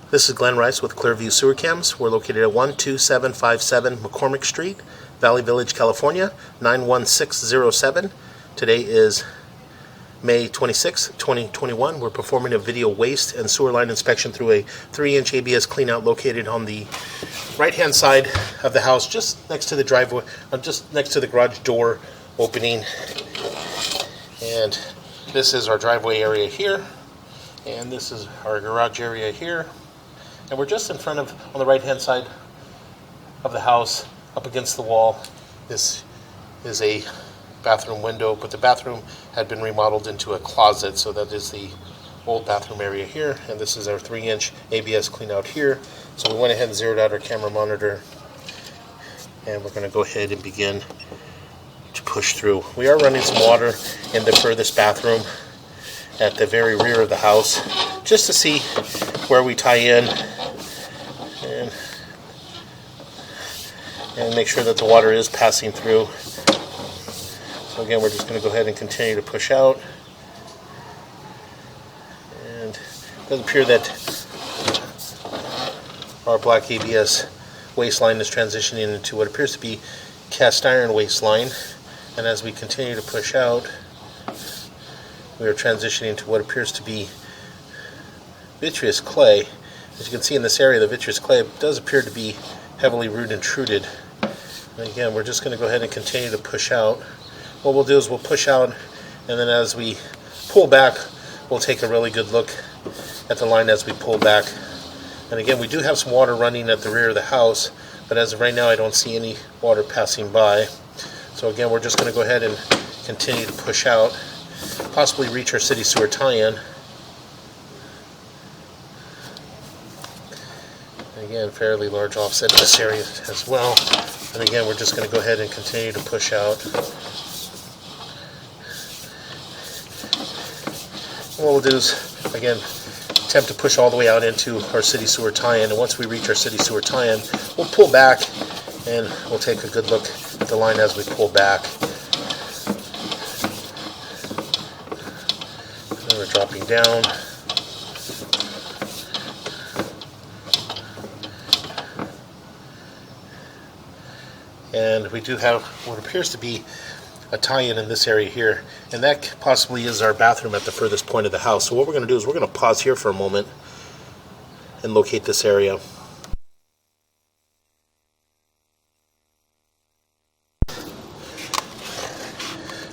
This is Glenn Rice with Clearview Sewer Cams. We're located at 12757 McCormick Street, Valley Village, California, 91607. Today is May 26, 2021. We're performing a video waste and sewer line inspection through a 3-inch ABS cleanout located on the right-hand side of the house, just next to the driveway, just next to the garage door opening. And this is our driveway area here, and this is our garage area here. And we're just in front of, on the right-hand side of the house, up against the wall. This is a bathroom window, but the bathroom had been remodeled into a closet, so that is the old bathroom area here. And this is our 3-inch ABS clean out here. So we went ahead and zeroed out our camera monitor, and we're going to go ahead and begin to push through. We are running some water in the furthest bathroom at the very rear of the house, just to see where we tie in and make sure that the water is passing through. So again, we're just going to go ahead and continue to push out. And it does appear that our black ABS waste line is transitioning into what appears to be cast iron waste line. And as we continue to push out, we are transitioning to what appears to be vitreous clay. As you can see in this area, the vitreous clay does appear to be heavily root intruded. And again, we're just going to go ahead and continue to push out. What we'll do is we'll push out, and then as we pull back, we'll take a really good look at the line as we pull back. And again, we do have some water running at the rear of the house, but as of right now, I don't see any water passing by. So again, we're just going to go ahead and continue to push out, possibly reach our city sewer tie-in. Again, fairly large offset in this area as well. And again, we're just going to go ahead and continue to push out. And what we'll do is, again, attempt to push all the way out into our city sewer tie-in. And once we reach our city sewer tie-in, we'll pull back and we'll take a good look at the line as we pull back. And we're dropping down. And we do have what appears to be a tie-in in this area here, and that possibly is our bathroom at the furthest point of the house. So what we're going to do is we're going to pause here for a moment and locate this area.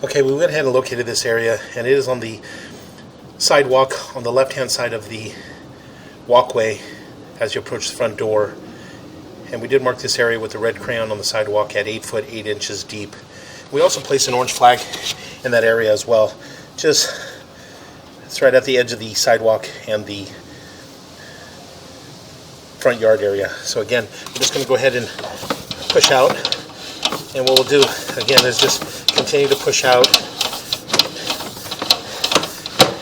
Okay, we went ahead and located this area, and it is on the sidewalk on the left-hand side of the walkway as you approach the front door. And we did mark this area with the red crayon on the sidewalk at 8 foot 8 inches deep. We also placed an orange flag in that area as well. It's right at the edge of the sidewalk and the front yard area. So again, we're just going to go ahead and push out. And what we'll do again is just continue to push out.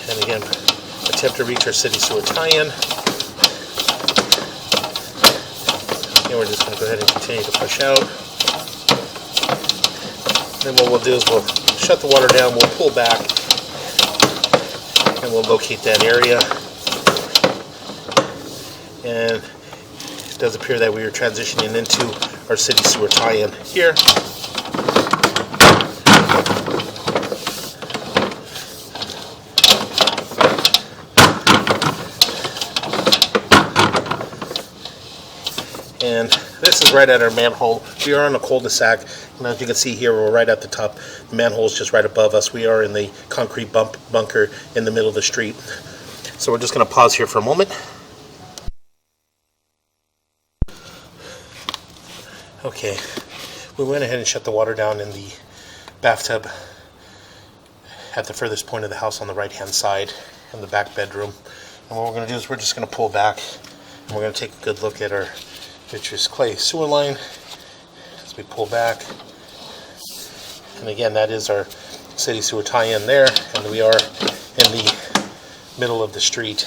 And again, attempt to reach our city sewer tie-in. And we're just going to go ahead and continue to push out. Then what we'll do is we'll shut the water down, we'll pull back, and we'll locate that area. And it does appear that we are transitioning into our city sewer tie-in here. And this is right at our manhole. We are on a cul-de-sac, and as you can see here, we're right at the top. The manhole is just right above us. We are in the concrete bunker in the middle of the street. So we're just going to pause here for a moment. Okay, we went ahead and shut the water down in the bathtub at the furthest point of the house on the right-hand side in the back bedroom. And what we're going to do is we're just going to pull back, and we're going to take a good look at our vitreous clay sewer line as we pull back. And again, that is our city sewer tie-in there, and we are in the middle of the street.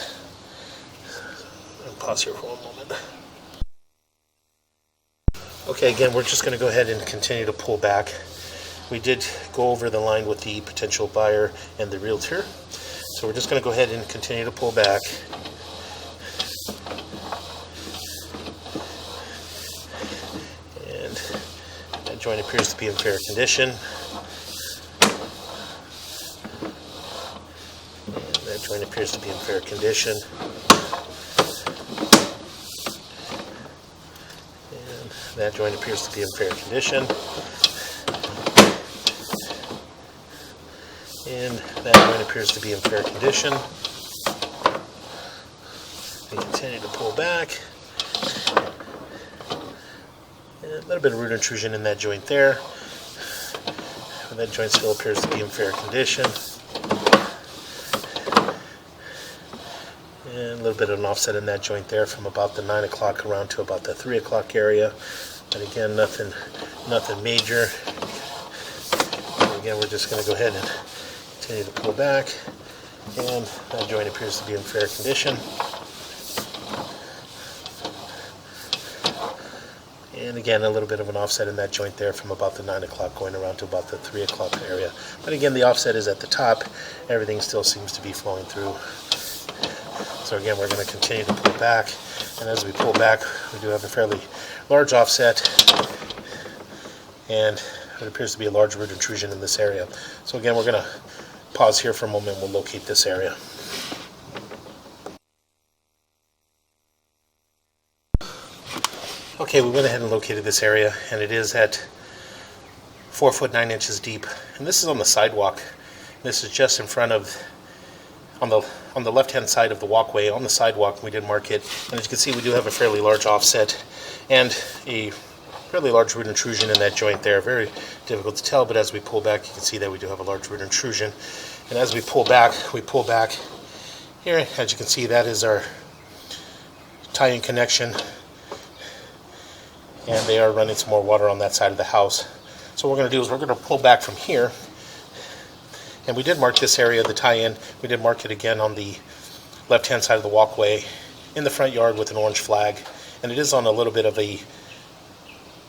I'll pause here for one moment. Okay, again, we're just going to go ahead and continue to pull back. We did go over the line with the potential buyer and the realtor, so we're just going to go ahead and continue to pull back. joint appears to be in fair condition. And that joint appears to be in fair condition. And that joint appears to be in fair condition. And that joint appears to be in fair condition. We continue to pull back. And a little bit of root intrusion in that joint there. And that joint still appears to be in fair condition. And a little bit of an offset in that joint there from about the 9 o'clock around to about the 3 o'clock area. But again, nothing major. And again, we're just going to go ahead and continue to pull back. And that joint appears to be in fair condition. And again, a little bit of an offset in that joint there from about the 9 o'clock going around to about the 3 o'clock area. But again, the offset is at the top. Everything still seems to be flowing through. So again, we're going to continue to pull back. And as we pull back, we do have a fairly large offset. And it appears to be a large root intrusion in this area. So again, we're going to pause here for a moment. We'll locate this area. Okay, we went ahead and located this area, and it is at 4 foot 9 inches deep. And this is on the sidewalk. This is just in front of, on the left-hand side of the walkway, on the sidewalk. We did mark it, and as you can see, we do have a fairly large offset and a fairly large root intrusion in that joint there. Very difficult to tell, but as we pull back, you can see that we do have a large root intrusion. And as we pull back here. As you can see, that is our tie-in connection. And they are running some more water on that side of the house. So what we're going to do is we're going to pull back from here. And we did mark this area, the tie-in. We did mark it again on the left-hand side of the walkway in the front yard with an orange flag. And it is on a little bit of a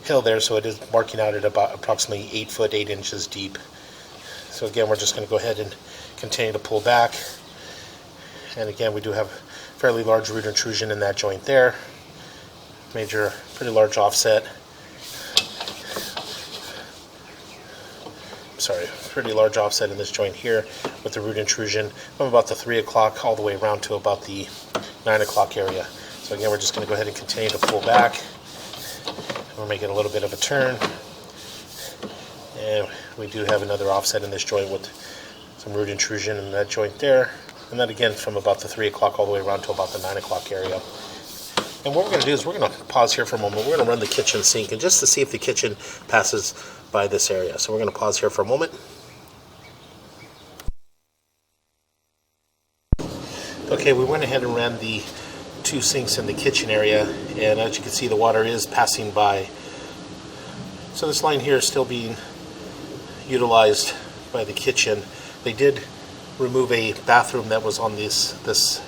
hill there, so it is marking out at about approximately 8 foot 8 inches deep. So again, we're just going to go ahead and continue to pull back. And again, we do have fairly large root intrusion in that joint there. Pretty large offset. Pretty large offset in this joint here with the root intrusion from about the 3 o'clock all the way around to about the 9 o'clock area. So again, we're just going to go ahead and continue to pull back. We're making a little bit of a turn. And we do have another offset in this joint with some root intrusion in that joint there. And then again from about the 3 o'clock all the way around to about the 9 o'clock area. And what we're going to do is we're going to pause here for a moment. We're going to run the kitchen sink and just to see if the kitchen passes by this area. So we're going to pause here for a moment. Okay, we went ahead and ran the 2 sinks in the kitchen area, and as you can see, the water is passing by. So this line here is still being utilized by the kitchen. They did remove a bathroom that was on this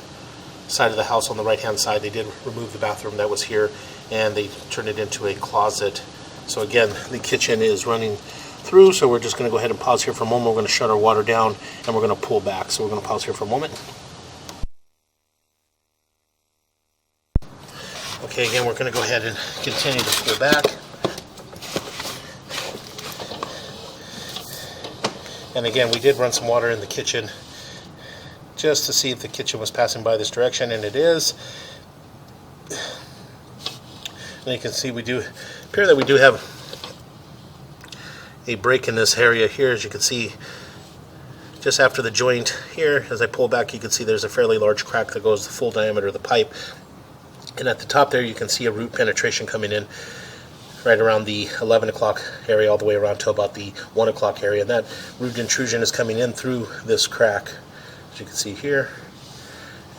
side of the house on the right hand side. They did remove the bathroom that was here and they turned it into a closet. So again, the kitchen is running through, so we're just going to go ahead and pause here for a moment. We're going to shut our water down and we're going to pull back. So we're going to pause here for a moment. Okay, again, we're going to go ahead and continue to pull back. And again, we did run some water in the kitchen just to see if the kitchen was passing by this direction, and it is. And you can see we do appear that we do have a break in this area here. As you can see, just after the joint here, as I pull back, you can see there's a fairly large crack that goes the full diameter of the pipe. And at the top there, you can see a root penetration coming in right around the 11 o'clock area all the way around to about the 1 o'clock area. And that root intrusion is coming in through this crack, as you can see here.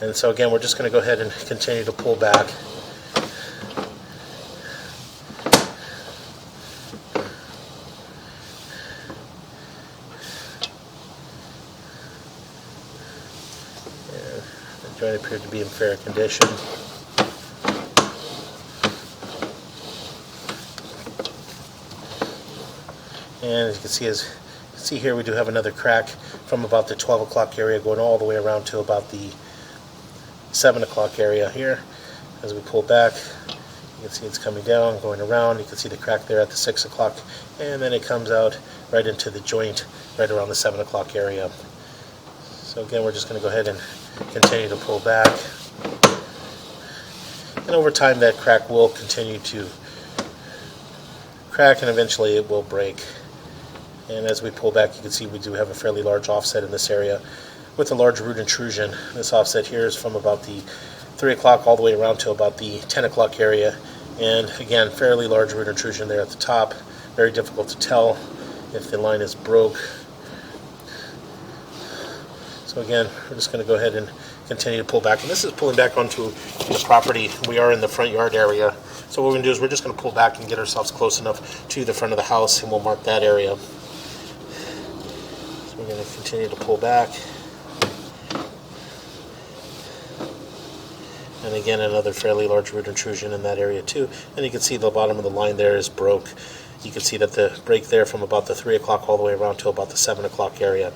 And so again, we're just going to go ahead and continue to pull back. The joint appeared to be in fair condition. And as you can see here, we do have another crack from about the 12 o'clock area going all the way around to about the 7 o'clock area here. As we pull back, You can see it's coming down, going around. You can see the crack there at the 6 o'clock, and then it comes out right into the joint right around the 7 o'clock area. So again, we're just going to go ahead and continue to pull back. And over time, that crack will continue to crack, and eventually it will break. And as we pull back, you can see we do have a fairly large offset in this area with a large root intrusion. This offset here is from about the 3 o'clock all the way around to about the 10 o'clock area. And again, fairly large root intrusion there at the top. Very difficult to tell if the line is broke. So again, we're just going to go ahead and continue to pull back. And this is pulling back onto the property. We are in the front yard area. So what we're going to do is we're just going to pull back and get ourselves close enough to the front of the house, and we'll mark that area. So we're going to continue to pull back. And again, another fairly large root intrusion in that area too. And you can see the bottom of the line there is broke. You can see that the break there from about the 3 o'clock all the way around to about the 7 o'clock area.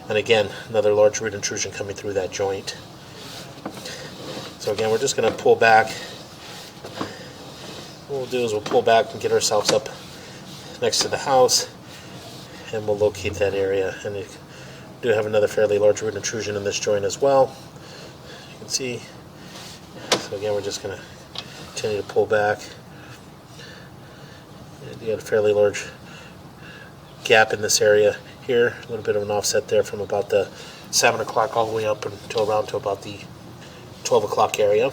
And again, another large root intrusion coming through that joint. So again, we're just going to pull back. What we'll do is we'll pull back and get ourselves up next to the house, and we'll locate that area. And you do have another fairly large root intrusion in this joint as well. You can see. So again, we're just going to continue to pull back. And you got a fairly large gap in this area here. A little bit of an offset there from about the 7 o'clock all the way up until around to about the 12 o'clock area.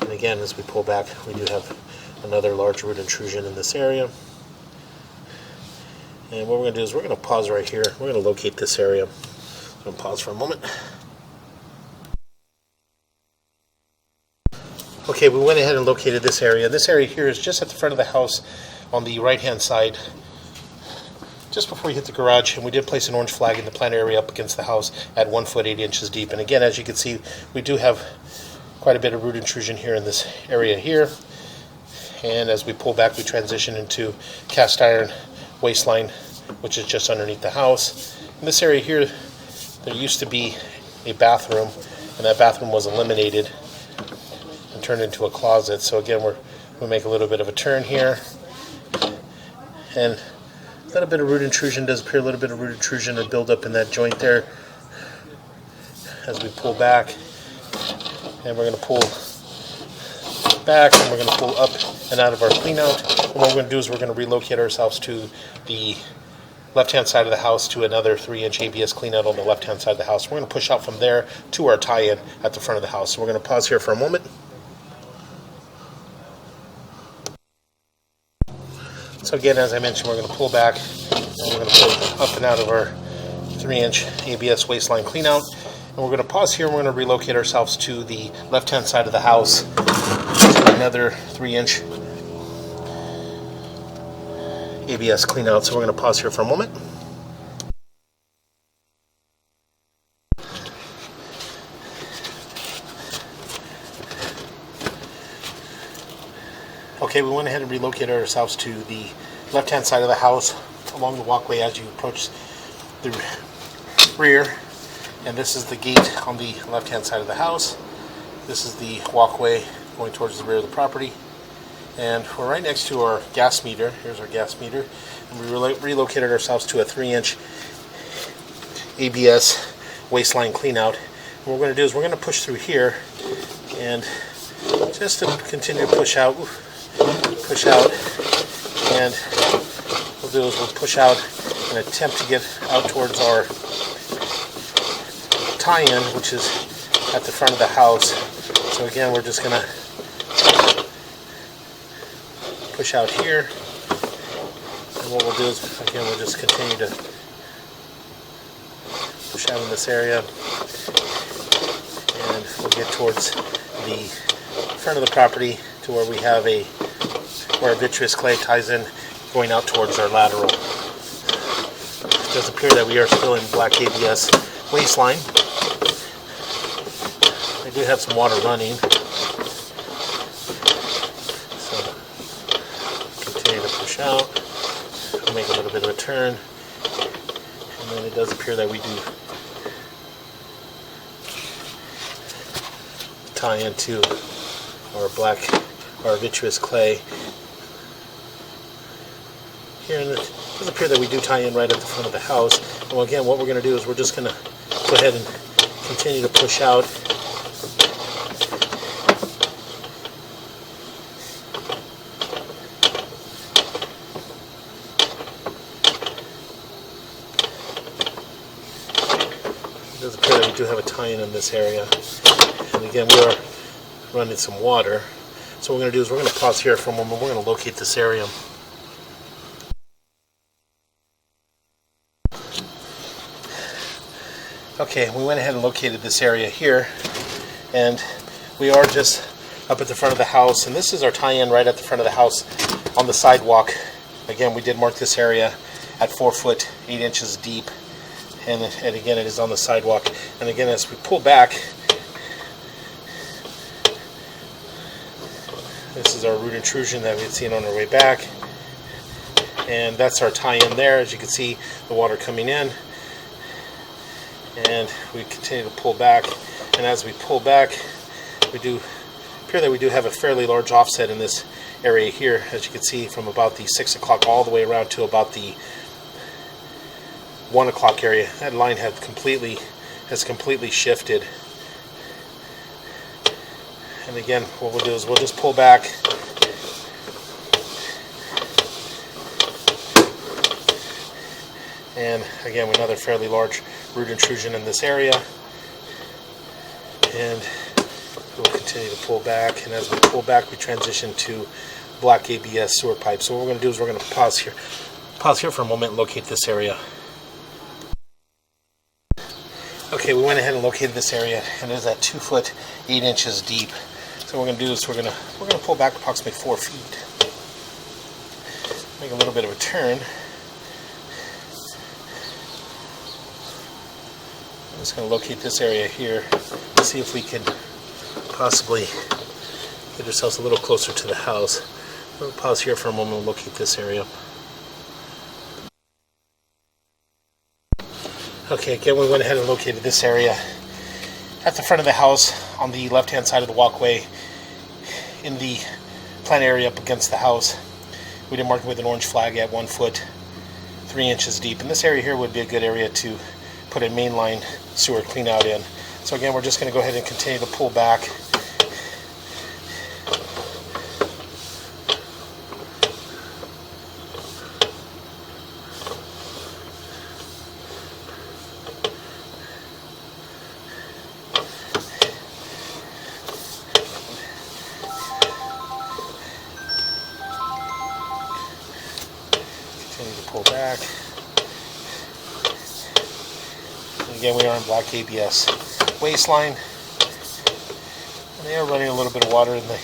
And again, as we pull back, we do have another large root intrusion in this area. And what we're going to do is we're going to pause right here. We're going to locate this area. I'm going to pause for a moment. Okay, we went ahead and located this area. This area here is just at the front of the house on the right-hand side, just before you hit the garage, and we did place an orange flag in the plant area up against the house at 1 foot 8 inches deep. And again, as you can see, we do have quite a bit of root intrusion here in this area here. And as we pull back, we transition into cast iron waistline, which is just underneath the house. In this area here, there used to be a bathroom, and that bathroom was eliminated and turned into a closet. So again, we'll make a little bit of a turn here, and a little bit of root intrusion does appear, a little bit of root intrusion and build up in that joint there as we pull back. And we're going to pull back, and we're going to pull up and out of our clean out. And what we're going to do is we're going to relocate ourselves to the left-hand side of the house to another 3-inch ABS clean out on the left-hand side of the house. We're going to push out from there to our tie-in at the front of the house. So we're going to pause here for a moment. So again, as I mentioned, we're going to pull back, and we're going to pull up and out of our 3-inch ABS waistline clean out. And we're going to pause here, and we're going to relocate ourselves to the left-hand side of the house to another 3-inch ABS clean out. So we're going to pause here for a moment. Okay, we went ahead and relocated ourselves to the left-hand side of the house along the walkway as you approach the rear. And this is the gate on the left-hand side of the house. This is the walkway going towards the rear of the property. And we're right next to our gas meter. Here's our gas meter. And we relocated ourselves to a 3-inch ABS waistline clean out. And what we're going to do is we're going to push through here, and just to continue to push out, and what we'll do is we'll push out and attempt to get out towards our tie-in, which is at the front of the house. So again, we're just going to push out here, and what we'll do is, again, we'll just continue to push out in this area, and we'll get towards the front of the property to where we have where our vitreous clay ties in, going out towards our lateral. It does appear that we are still in black ABS waistline. I do have some water running, so continue to push out. We'll make a little bit of a turn, and then it does appear that we do tie into our black our vitreous clay. Here, and it does appear that we do tie in right at the front of the house. And again, what we're going to do is we're just going to go ahead and continue to push out. It does appear that we do have a tie-in in this area. And again, we are running some water. So what we're going to do is we're going to pause here for a moment. We're going to locate this area. Okay, we went ahead and located this area here, and we are just up at the front of the house, and this is our tie-in right at the front of the house on the sidewalk. Again, we did mark this area at 4 foot 8 inches deep, and again it is on the sidewalk. And again, as we pull back, this is our root intrusion that we had seen on our way back, and that's our tie-in there. As you can see, the water coming in. And we continue to pull back, and as we pull back, we do appear that we do have a fairly large offset in this area here, as you can see, from about the 6 o'clock all the way around to about the 1 o'clock area. That line has completely shifted. And again, what we'll do is we'll just pull back. And again, another fairly large root intrusion in this area. And we'll continue to pull back. And as we pull back, we transition to black ABS sewer pipe. So what we're going to do is we're going to pause here for a moment and locate this area. Okay, we went ahead and located this area, and it is at 2 foot 8 inches deep. So what we're going to do is we're going to pull back approximately 4 feet. Make a little bit of a turn. I'm just going to locate this area here and see if we can possibly get ourselves a little closer to the house. We'll pause here for a moment and locate this area. Okay, again, we went ahead and located this area at the front of the house on the left-hand side of the walkway in the plant area up against the house. We did mark it with an orange flag at 1 foot 3 inches deep. And this area here would be a good area to put a mainline sewer clean out in. So again, we're just going to go ahead and continue to pull back. Continue to pull back. Again, we are on black ABS waistline, and they are running a little bit of water in the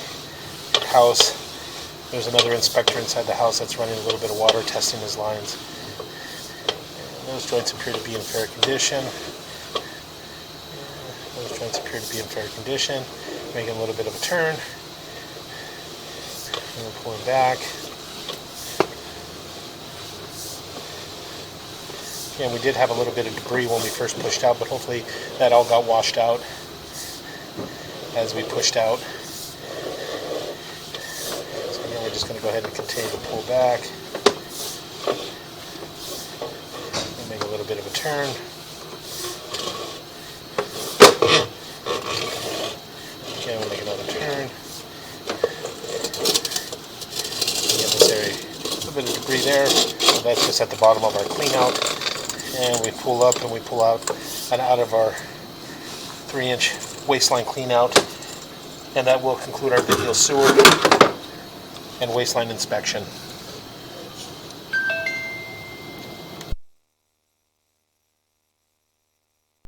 house. There's another inspector inside the house that's running a little bit of water, testing his lines. And those joints appear to be in fair condition. Making a little bit of a turn. And we're pulling back. And we did have a little bit of debris when we first pushed out, but hopefully that all got washed out as we pushed out. So now we're just going to go ahead and continue to pull back and make a little bit of a turn. Again, we'll make another turn. Again, this area, a little bit of debris there. So that's just at the bottom of our clean out. And we pull up and we pull out and out of our 3-inch waistline clean out, and that will conclude our video sewer and waistline inspection.